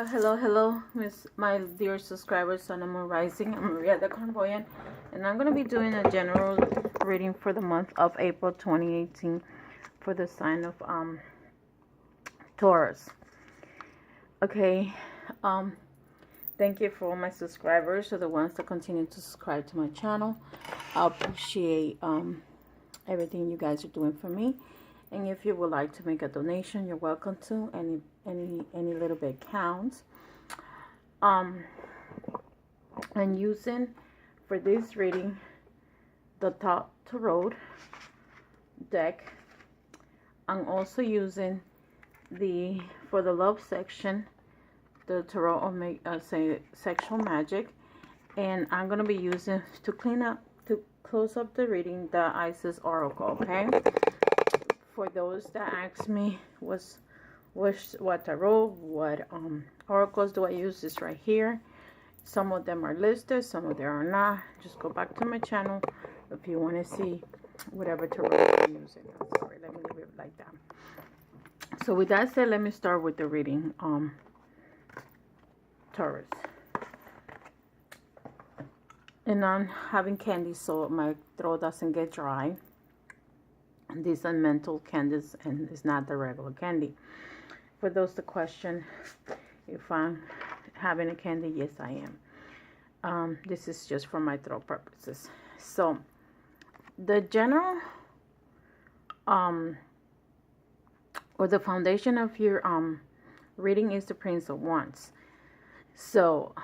Hello, Miss, my dear subscribers. Sun and Moon Rising. I'm Maria the Clairvoyant, and I'm going to be doing a general reading for the month of April 2018 for the sign of Taurus. Okay, thank you for all my subscribers, or the ones that continue to subscribe to my channel. I appreciate everything you guys are doing for me. And if you would like to make a donation, you're welcome to. Any little bit counts. I'm using for this reading the Taurus deck. I'm also using for the love section the Tarot Sexual Magic, and I'm gonna be using to close up the reading the Isis Oracle. Okay. For those that ask me what tarot, what oracles do I use, is right here. Some of them are listed, some of them are not. Just go back to my channel if you want to see whatever tarot I'm using. I'm sorry, let me leave it like that. So with that said, let me start with the reading. Taurus. And I'm having candy so my throat doesn't get dry. These are mental candies, and it's not the regular candy. For those that question if I'm having a candy, yes, I am. This is just for my throat purposes. So the general or the foundation of your reading is the Prince of Wands. So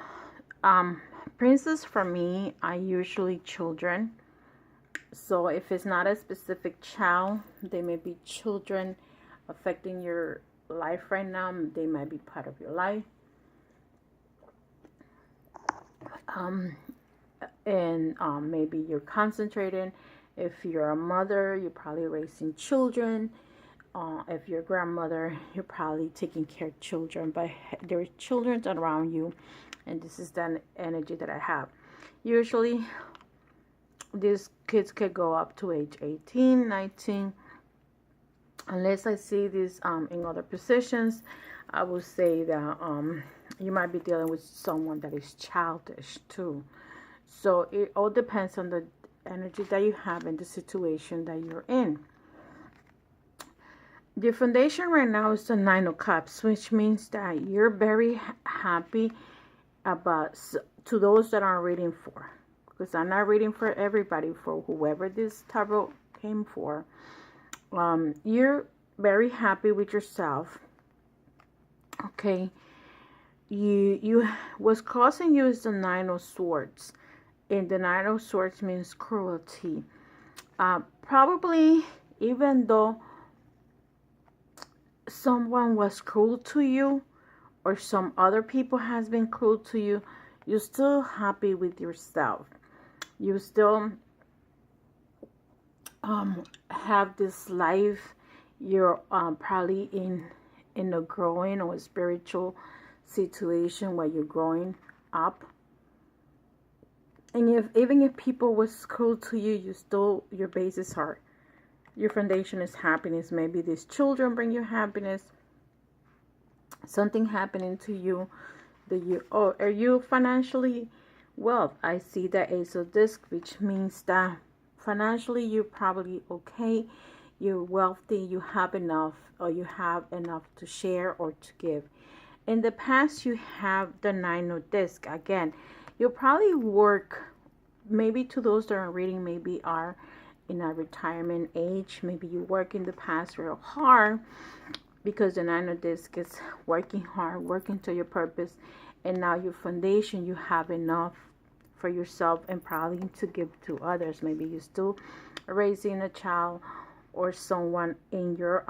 princes for me are usually children. So if it's not a specific child, they may be children affecting your life right now. They might be part of your life. Maybe you're concentrating. If you're a mother, you're probably raising children. If you're a grandmother, you're probably taking care of children. But there are children around you, and this is the energy that I have. Usually these kids could go up to age 18, 19. Unless I see this in other positions, I would say that you might be dealing with someone that is childish too. So it all depends on the energy that you have and the situation that you're in. The foundation right now is the Nine of Cups, which means that you're very happy about, to those that I'm reading for. Because I'm not reading for everybody, for whoever this tarot came for. You're very happy with yourself. Okay. What's causing you is the Nine of Swords. And the Nine of Swords means cruelty. Probably even though someone was cruel to you, or some other people has been cruel to you, you're still happy with yourself. You still have this life. You're probably in a growing or a spiritual situation where you're growing up. And even if people was cruel to you, you still, your base is hard. Your foundation is happiness. Maybe these children bring you happiness. Something happening to you are you financially wealth? I see the Ace of Disc, which means that financially you're probably okay. You're wealthy. You have enough, or you have enough to share or to give. In the past, you have the Nine of Disc. Again, you'll probably work, maybe to those that are reading, maybe are in a retirement age. Maybe you work in the past real hard, because the Nine of Disc is working hard, working to your purpose. And now your foundation, you have enough for yourself and probably to give to others. Maybe you're still raising a child or someone in your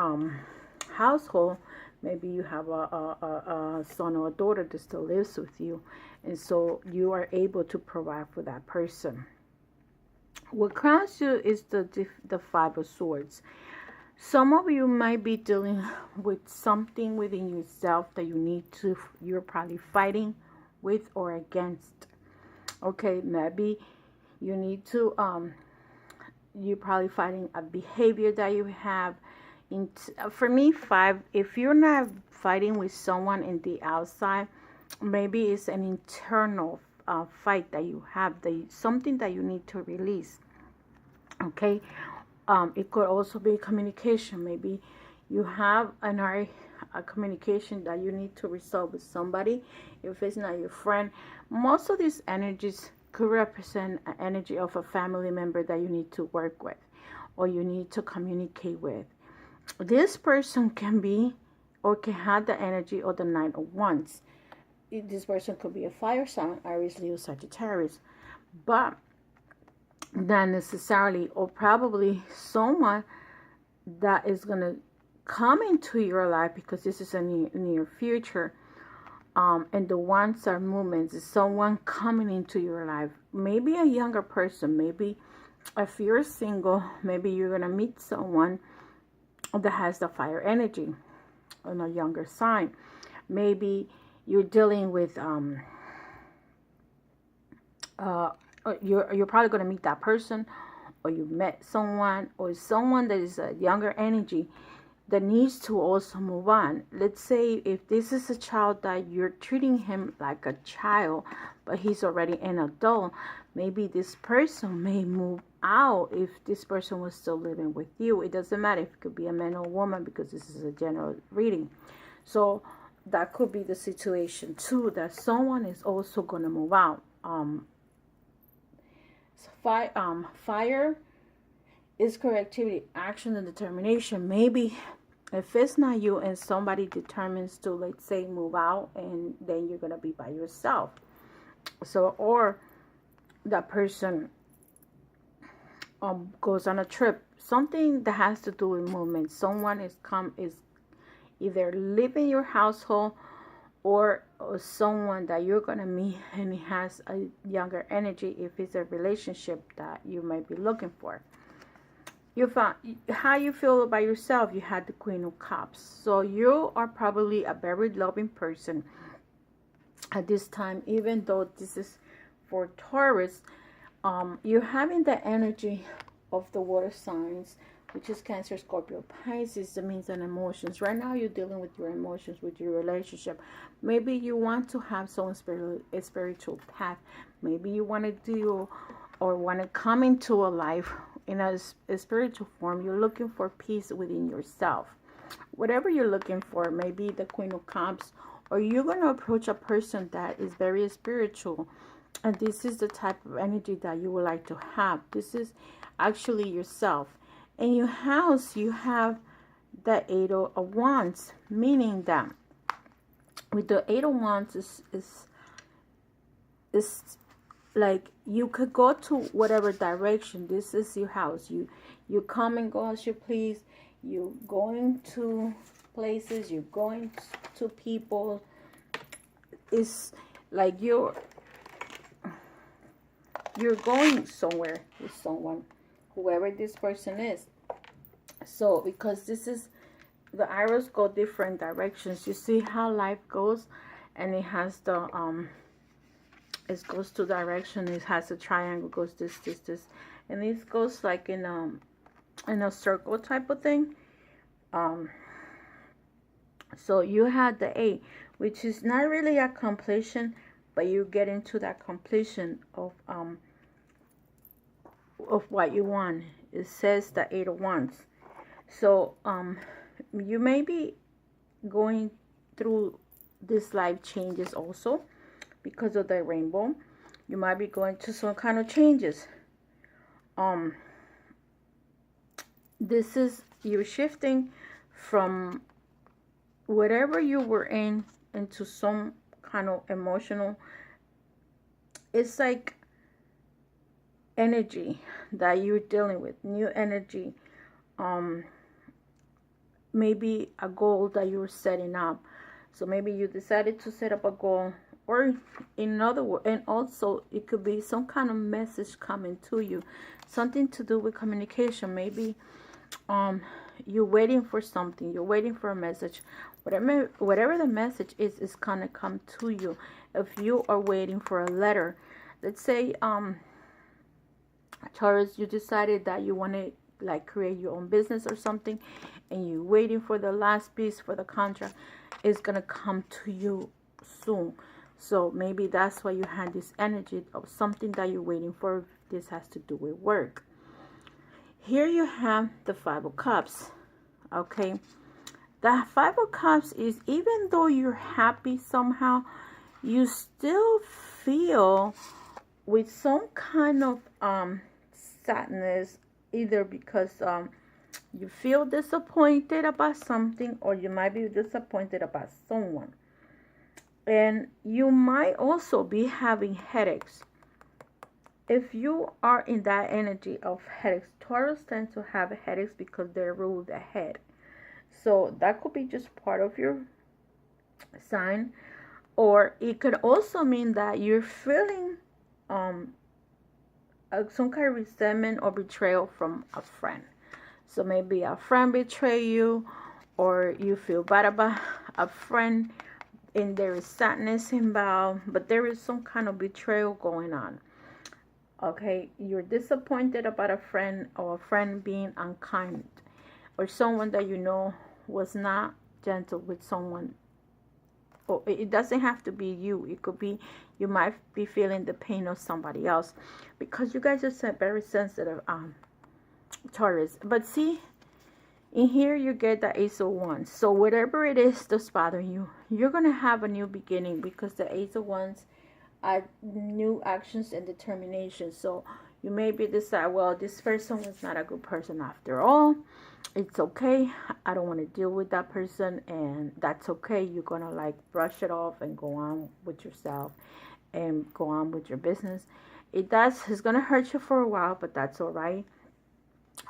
household. Maybe you have a son or a daughter that still lives with you, and so you are able to provide for that person. What crowns you is the Five of Swords. Some of you might be dealing with something within yourself that you're probably fighting with or against. Okay, maybe you need to, you're probably fighting a behavior that you have. For me, 5, if you're not fighting with someone in the outside, maybe it's an internal fight that you have, something that you need to release. Okay. It could also be communication. Maybe you have a communication that you need to resolve with somebody. If it's not your friend, most of these energies could represent an energy of a family member that you need to work with or you need to communicate with. This person can be or can have the energy of the Knight of Wands. This person could be a fire sign, Aries, Leo, Sagittarius, but not necessarily, or probably someone that is going to come into your life, because this is a near future. And the ones are movements. Is someone coming into your life, maybe a younger person. Maybe if you're single, maybe you're going to meet someone that has the fire energy on a younger sign. Maybe you're dealing with you're probably going to meet that person, or you met someone, or someone that is a younger energy that needs to also move on. Let's say if this is a child that you're treating him like a child, but he's already an adult, maybe this person may move out if this person was still living with you. It doesn't matter if it could be a man or a woman, because this is a general reading. So that could be the situation too, that someone is also going to move out. Fire is creativity, action, and determination. Maybe if it's not you and somebody determines to, let's say, move out, and then you're going to be by yourself. So, or that person goes on a trip, something that has to do with movement. Someone is either live in your household, or someone that you're going to meet, and he has a younger energy, if it's a relationship that you might be looking for. You found how you feel about yourself. You had the Queen of Cups. So you are probably a very loving person at this time, even though this is for Taurus. You're having the energy of the water signs, which is Cancer, Scorpio, Pisces. That means an emotions. Right now you're dealing with your emotions, with your relationship. Maybe you want to have some spiritual path. Maybe you want to do or want to come into a life in a spiritual form. You're looking for peace within yourself. Whatever you're looking for, maybe the Queen of Cups, or you're going to approach a person that is very spiritual. And this is the type of energy that you would like to have. This is actually yourself. In your house, you have the 8 of Wands, meaning that with the 8 of Wands is like you could go to whatever direction. This is your house. You come and go as you please. You're going to places. You're going to people. It's like you're going somewhere with someone, whoever this person is. So because this is, the arrows go different directions. You see how life goes, and it has the it goes to direction. It has a triangle, goes this, and this goes like in a circle type of thing. So you had the 8, which is not really a completion, but you get into that completion of what you want. It says the 8 of Wands. So you may be going through this life changes also because of the rainbow. You might be going to some kind of changes. This is you shifting from whatever you were in into some kind of emotional. It's like energy that you're dealing with, new energy. Maybe a goal that you're setting up. So maybe you decided to set up a goal, or in other words, and also it could be some kind of message coming to you, something to do with communication. Maybe you're waiting for something, you're waiting for a message. Whatever the message is gonna come to you. If you are waiting for a letter, let's say Taurus, you decided that you want to like create your own business or something, and you're waiting for the last piece for the contract, it's gonna come to you soon. So maybe that's why you had this energy of something that you're waiting for. This has to do with work. Here you have the Five of Cups. Okay, the Five of Cups is, even though you're happy somehow, you still feel with some kind of sadness, either because you feel disappointed about something, or you might be disappointed about someone. And you might also be having headaches. If you are in that energy of headaches, Taurus tend to have headaches because they rule the head. So that could be just part of your sign. Or it could also mean that you're feeling some kind of resentment or betrayal from a friend. So maybe a friend betray you, or you feel bad about a friend, and there is sadness involved, but there is some kind of betrayal going on. Okay, you're disappointed about a friend, or a friend being unkind, or someone that you know was not gentle with someone. Or it doesn't have to be you. It could be, you might be feeling the pain of somebody else, because you guys are very sensitive, Taurus. But see, in here you get the Ace of Wands. So whatever it is that's bothering you, you're going to have a new beginning, because the Ace of Wands are new actions and determination. So you maybe decide, well, this person was not a good person after all. It's okay. I don't want to deal with that person, and that's okay. You're going to like brush it off and go on with yourself and go on with your business. It's going to hurt you for a while, but that's all right.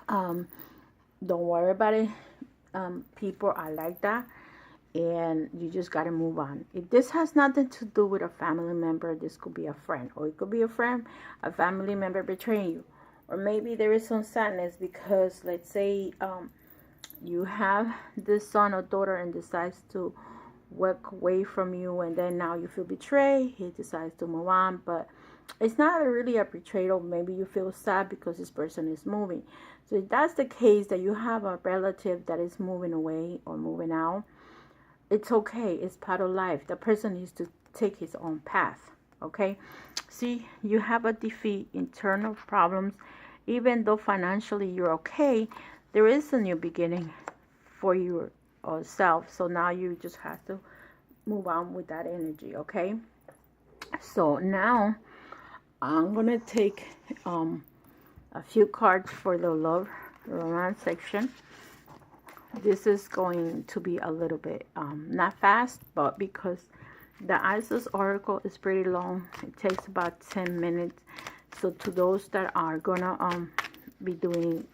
Don't worry about it. People are like that, and you just got to move on. If this has nothing to do with a family member, this could be a friend, or it could be a family member betraying you. Or maybe there is some sadness because, let's say, you have this son or daughter and decides to walk away from you, and then now you feel betrayed. He decides to move on, but it's not really a betrayal. Maybe you feel sad because this person is moving. So if that's the case, that you have a relative that is moving away or moving out, it's okay. It's part of life. The person needs to take his own path. Okay? See, you have a defeat, internal problems. Even though financially you're okay, there is a new beginning for yourself. So now you just have to move on with that energy, okay? So now I'm going to take a few cards for the love romance section. This is going to be a little bit not fast, but because the Isis oracle is pretty long, it takes about 10 minutes. So to those that are gonna be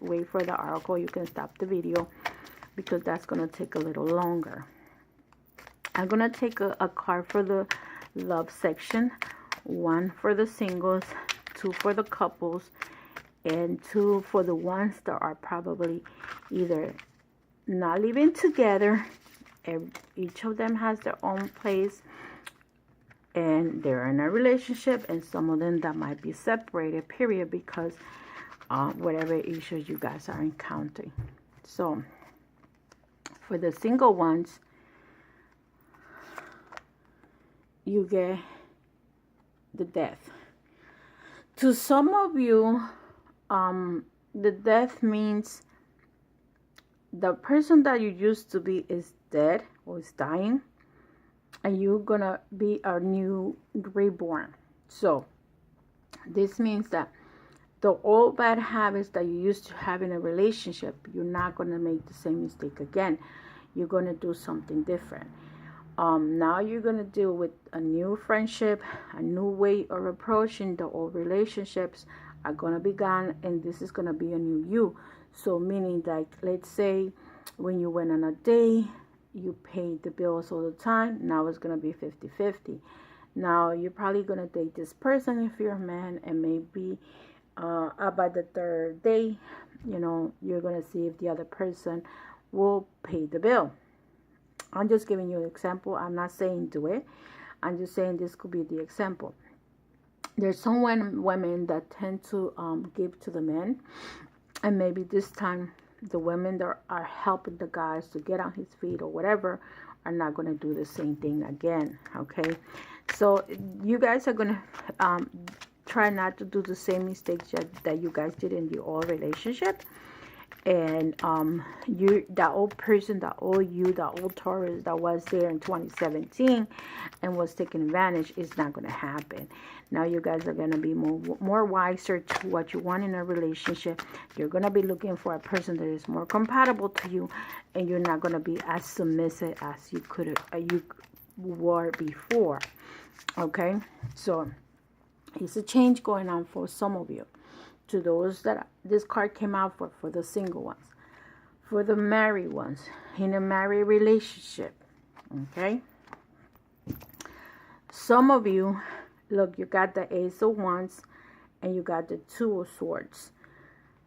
wait for the oracle, you can stop the video, because that's gonna take a little longer. I'm gonna take a card for the love section, one for the singles, two for the couples, and two for the ones that are probably either not living together. Each of them has their own place, and they're in a relationship, and some of them that might be separated, period, because whatever issues you guys are encountering. So for the single ones, you get the Death. To some of you, the Death means the person that you used to be is dead or is dying, and you're gonna be a new reborn. So this means that the old bad habits that you used to have in a relationship, you're not gonna make the same mistake again. You're gonna do something different. Now you're gonna deal with a new friendship, a new way of approaching. The old relationships are gonna be gone, and this is gonna be a new you. So meaning, like, let's say when you went on a date, you paid the bills all the time. Now it's going to be 50-50. Now you're probably going to date this person if you're a man, and maybe about the third day, you're going to see if the other person will pay the bill. I'm just giving you an example. I'm not saying do it. I'm just saying this could be the example. There's some women that tend to give to the men, And maybe this time the women that are helping the guys to get on his feet or whatever are not going to do the same thing again. Okay, so you guys are going to try not to do the same mistakes that you guys did in your old relationship. And that old person, that old Taurus that was there in 2017 and was taking advantage is not going to happen. Now you guys are going to be more wiser to what you want in a relationship. You're going to be looking for a person that is more compatible to you, and you're not going to be as submissive as you were before. Okay, so it's a change going on for some of you. To those that this card came out for the single ones, for the married ones, in a married relationship. Okay, some of you, look, you got the Ace of Wands and you got the Two of Swords.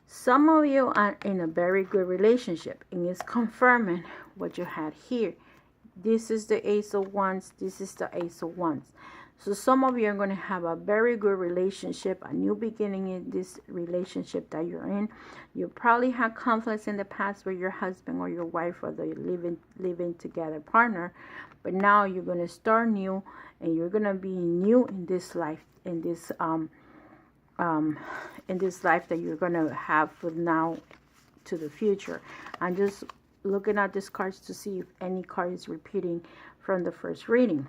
Some of you are in a very good relationship, and it's confirming what you had here. This is the Ace of Wands, this is the Ace of Wands. So some of you are going to have a very good relationship, a new beginning in this relationship that you're in. You probably had conflicts in the past with your husband or your wife or the living together partner, but now you're going to start new, and you're going to be new in this life, in this life that you're going to have from now to the future. I'm just looking at these cards to see if any card is repeating from the first reading.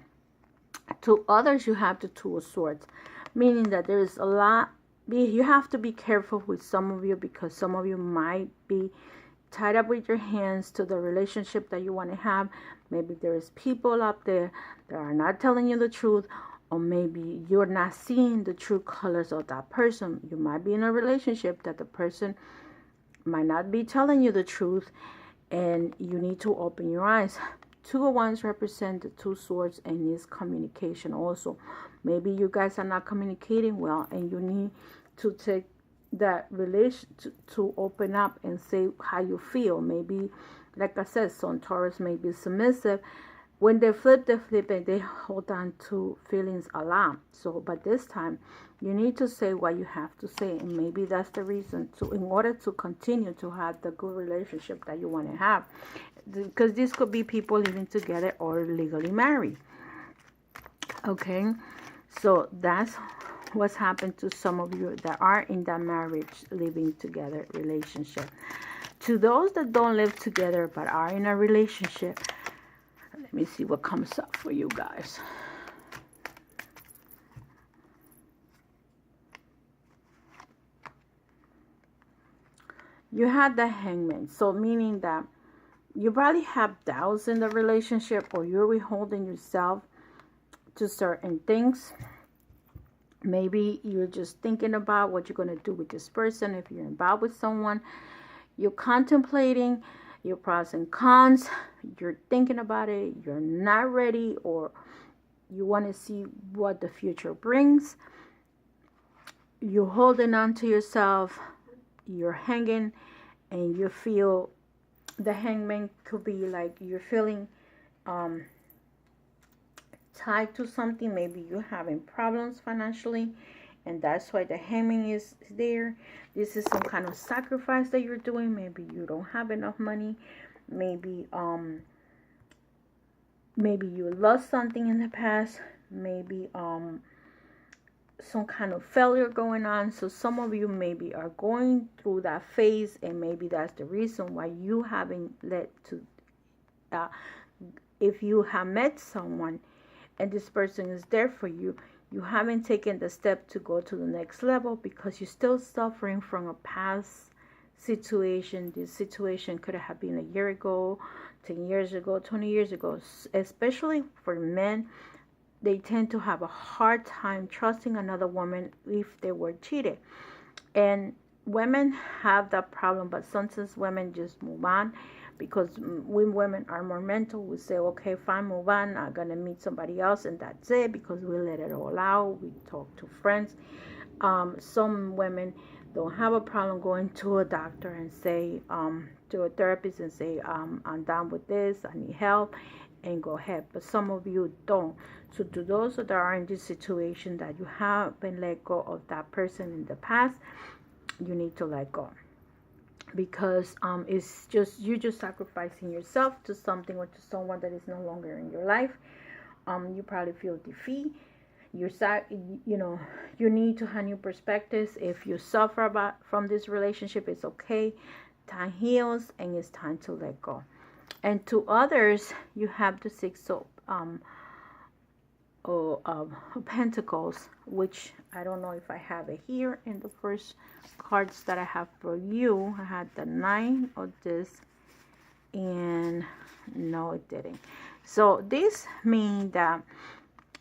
To others, you have the Two of Swords, meaning that there is a lot. You have to be careful with some of you, because some of you might be tied up with your hands to the relationship that you want to have. Maybe there is people up there that are not telling you the truth, or maybe you're not seeing the true colors of that person. You might be in a relationship that the person might not be telling you the truth, and you need to open your eyes. Two of Wands represent the Two Swords, and is communication also. Maybe you guys are not communicating well, and you need to take that relation to open up and say how you feel. Maybe, like I said, some Taurus may be submissive. When they flip and they hold on to feelings a lot. So, but this time, you need to say what you have to say, and maybe that's the reason in order to continue to have the good relationship that you want to have. Because this could be people living together or legally married. Okay, so that's what's happened to some of you that are in that marriage, living together relationship. To those that don't live together but are in a relationship, let me see what comes up for you guys. You had the Hangman, so meaning that you probably have doubts in the relationship, or you're withholding yourself to certain things. Maybe you're just thinking about what you're going to do with this person. If you're involved with someone, you're contemplating your pros and cons. You're thinking about it. You're not ready, or you want to see what the future brings. You're holding on to yourself. You're hanging, and you feel the Hangman could be like you're feeling tied to something. Maybe you're having problems financially, and that's why the Hangman is there. This is some kind of sacrifice that you're doing. Maybe you don't have enough money. Maybe you lost something in the past. Maybe some kind of failure going on. So some of you maybe are going through that phase, and maybe that's the reason why you haven't led to if you have met someone and this person is there for you, you haven't taken the step to go to the next level, because you're still suffering from a past situation. This situation could have been a year ago, 10 years ago, 20 years ago. Especially for men, they tend to have a hard time trusting another woman if they were cheated. And women have that problem, but sometimes women just move on, because we women are more mental. We say, okay, fine, move on. I'm going to meet somebody else, and that's it, because we let it all out. We talk to friends. Some women don't have a problem going to a doctor and say, to a therapist and say, I'm done with this, I need help, and go ahead. But some of you don't. So to those that are in this situation that you have been let go of that person in the past, you need to let go. because it's just you're just sacrificing yourself to something or to someone that is no longer in your life. You probably feel defeat. You're you know, you need to have new perspectives. If you suffer from this relationship, it's okay. Time heals, and it's time to let go. And to others, you have the Six of Pentacles, which I don't know if I have it here in the first cards that I have for you. I had the Nine of this, and no, it didn't. So this means that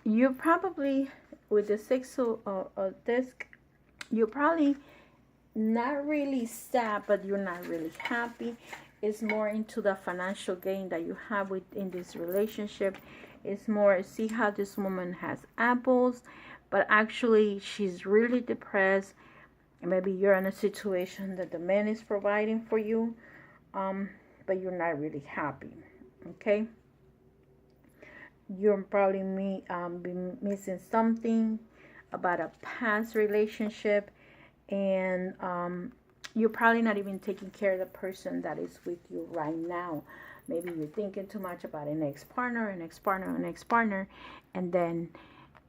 you probably, with the Six of this, you're probably not really sad, but you're not really happy. It's more into the financial gain that you have within this relationship. It's more, see how this woman has apples, but actually she's really depressed. Maybe you're in a situation that the man is providing for you, but you're not really happy. Okay, you're probably missing something about a past relationship, and you're probably not even taking care of the person that is with you right now. Maybe you're thinking too much about an ex-partner, and then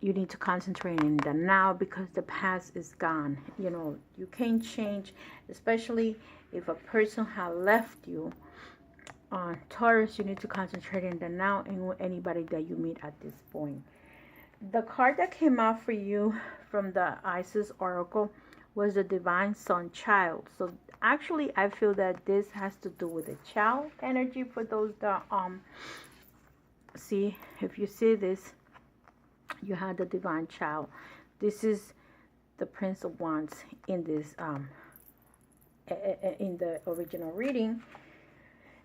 you need to concentrate in the now because the past is gone. You know, you can't change, especially if a person has left you. On Taurus, you need to concentrate in the now and anybody that you meet at this point. The card that came out for you from the Isis Oracle was the Divine Sun Child. So actually, I feel that this has to do with the child energy for those that see, if you see this, you had the Divine Child. This is the Prince of Wands in this in the original reading.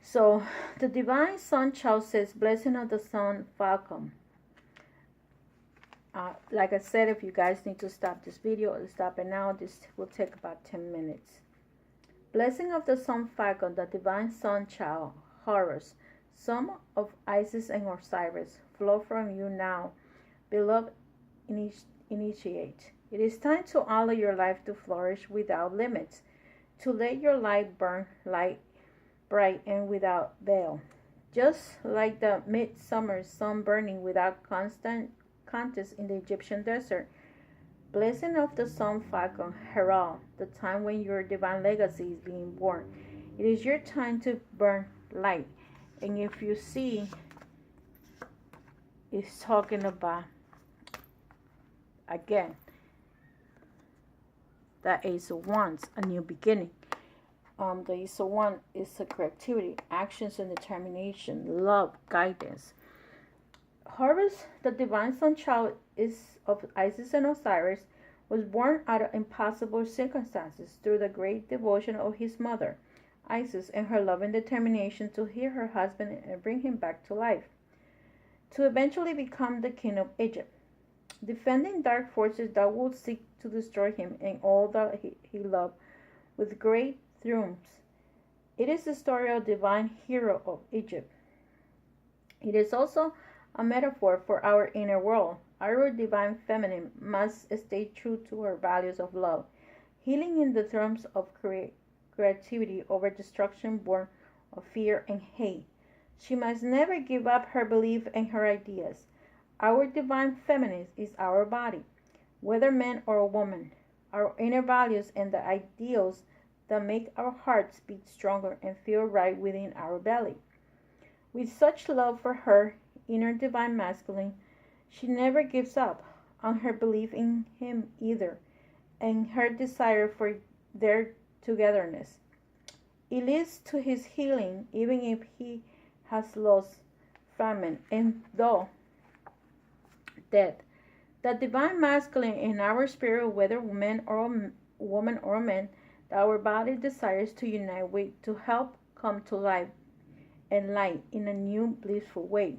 So the Divine Sun Child says, blessing of the Sun Falcon. Like I said, if you guys need to stop this video, stop it now. This will take about 10 minutes. Blessing of the Sun Falcon, the Divine Sun Child, Horus, son of Isis and Osiris, flow from you now. Beloved, initiate. It is time to allow your life to flourish without limits, to let your light burn light bright and without veil. Just like the midsummer sun burning without constant contest in the Egyptian desert. Blessing of the Sun Falcon, herald, the time when your divine legacy is being born. It is your time to burn light. And if you see, it's talking about, again, the Ace of Wands, a new beginning. The Ace of Wands is a creativity, actions and determination, love, guidance. Horus, the Divine Sun Child is of Isis and Osiris, was born out of impossible circumstances through the great devotion of his mother, Isis, and her love and determination to heal her husband and bring him back to life, to eventually become the king of Egypt, defending dark forces that would seek to destroy him and all that he loved with great triumphs. It is the story of the divine hero of Egypt. It is also a metaphor for our inner world. Our divine feminine must stay true to her values of love, healing in the terms of creativity over destruction born of fear and hate. She must never give up her belief and her ideas. Our divine feminine is our body, whether man or woman, our inner values and the ideals that make our hearts beat stronger and feel right within our belly. With such love for her inner divine masculine, she never gives up on her belief in him either, and her desire for their togetherness. It leads to his healing even if he has lost, famine, and though death. The divine masculine in our spirit, whether woman or man, that our body desires to unite with to help come to life and light in a new blissful way.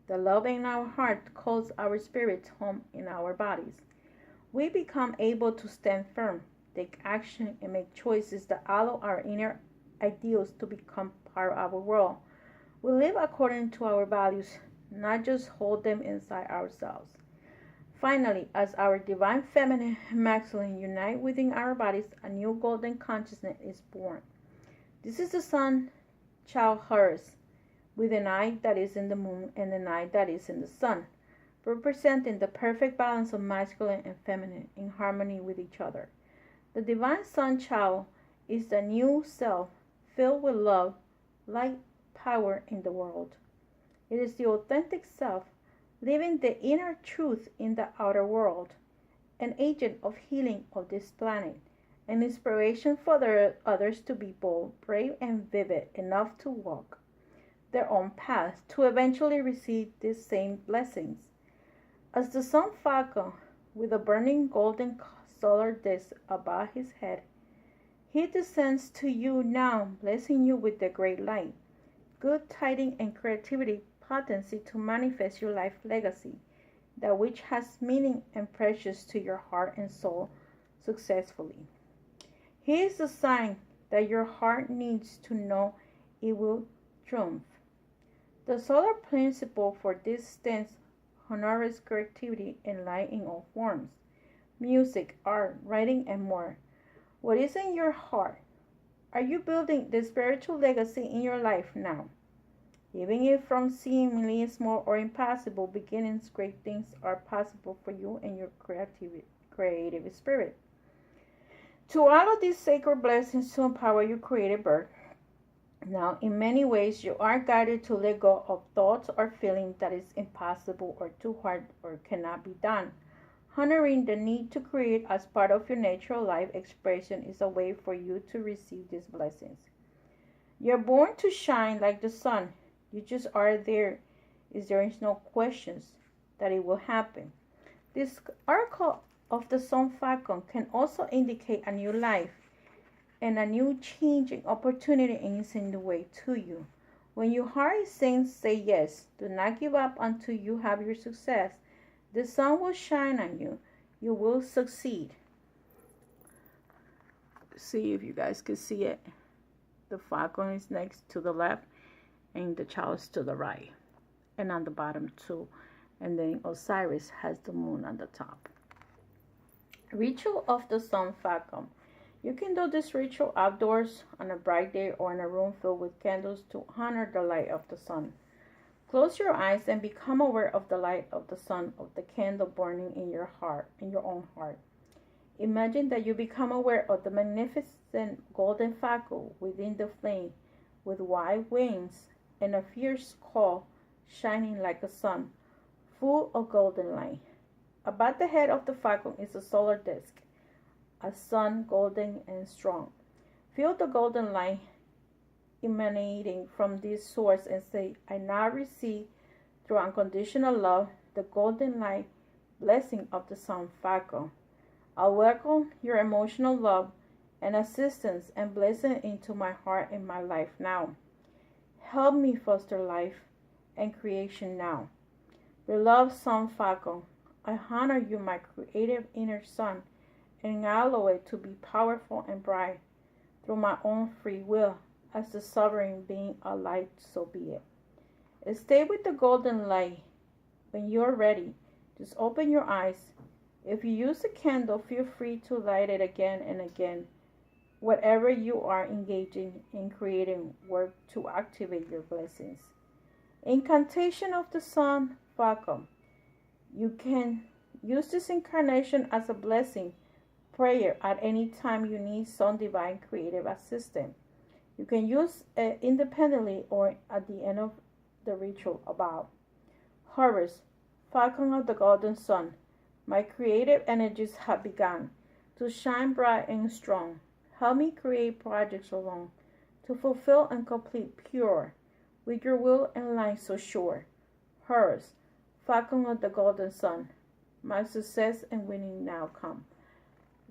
The love in our heart calls our spirits home in our bodies. We become able to stand firm, take action, and make choices that allow our inner ideals to become part of our world. We live according to our values, not just hold them inside ourselves. Finally, as our divine feminine and masculine unite within our bodies, a new golden consciousness is born. This is the sun child Horus, with an eye that is in the moon and an eye that is in the sun, representing the perfect balance of masculine and feminine in harmony with each other. The divine sun child is the new self filled with love, light, power in the world. It is the authentic self living the inner truth in the outer world, an agent of healing of this planet, an inspiration for others to be bold, brave, and vivid enough to walk their own path to eventually receive these same blessings. As the sun falcon, with a burning golden solar disk above his head, he descends to you now, blessing you with the great light, good tidings, and creativity potency to manifest your life legacy, that which has meaning and precious to your heart and soul successfully. He is the sign that your heart needs to know it will triumph. The solar principle for this stance honors creativity and light in all forms, music, art, writing, and more. What is in your heart? Are you building the spiritual legacy in your life now? Even if from seemingly small or impossible beginnings, great things are possible for you and your creative spirit. To allow these sacred blessings to empower your creative birth, now in many ways you are guided to let go of thoughts or feelings that is impossible or too hard or cannot be done. Honoring the need to create as part of your natural life expression is a way for you to receive these blessings. You're born to shine like the sun. You just are there. There is no questions that it will happen. This arc of the sun falcon can also indicate a new life and a new changing opportunity is in the way to you. When your heart is saying say yes, do not give up until you have your success. The sun will shine on you. You will succeed. See if you guys can see it. The falcon is next to the left and the child is to the right. And on the bottom too. And then Osiris has the moon on the top. Ritual of the sun falcon. You can do this ritual outdoors on a bright day or in a room filled with candles to honor the light of the sun. Close your eyes and become aware of the light of the sun, of the candle burning in your heart, in your own heart. Imagine that you become aware of the magnificent golden falcon within the flame, with wide wings and a fierce call, shining like a sun, full of golden light. Above the head of the falcon is a solar disk, a sun, golden and strong. Feel the golden light emanating from this source and say, I now receive through unconditional love the golden light blessing of the sun falcon. I welcome your emotional love and assistance and blessing into my heart and my life now. Help me foster life and creation now. Beloved sun falcon, I honor you, my creative inner sun, and allow it to be powerful and bright through my own free will. As the sovereign being a light, so be it. Stay with the golden light. When you're ready, just open your eyes. If you use a candle, feel free to light it again and again. Whatever you are engaging in creating, work to activate your blessings. Incantation of the sun falcon. You can use this incarnation as a blessing prayer at any time you need some divine creative assistance. You can use it independently or at the end of the ritual above. Horus, falcon of the golden sun, my creative energies have begun to shine bright and strong. Help me create projects alone to fulfill and complete pure, with your will and light so sure. Horus, falcon of the golden sun, my success and winning now come.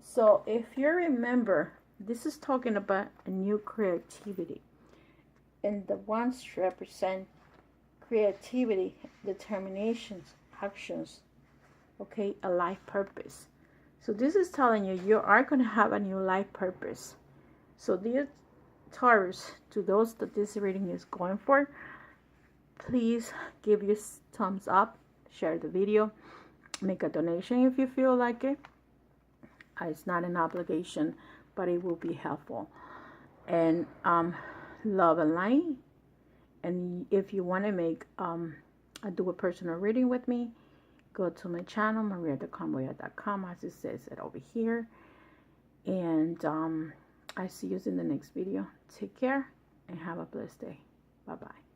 So if you remember, this is talking about a new creativity. And the ones represent creativity, determinations, actions, okay, a life purpose. So this is telling you, you are going to have a new life purpose. So dear Taurus, to those that this reading is going for, please give your thumbs up, share the video, make a donation if you feel like it. It's not an obligation, but it will be helpful. and love and light. And if you want to make do a personal reading with me, go to my channel, mariatheclairvoyant.com, as it says it over here. And I see you in the next video. Take care and have a blessed day. Bye-bye.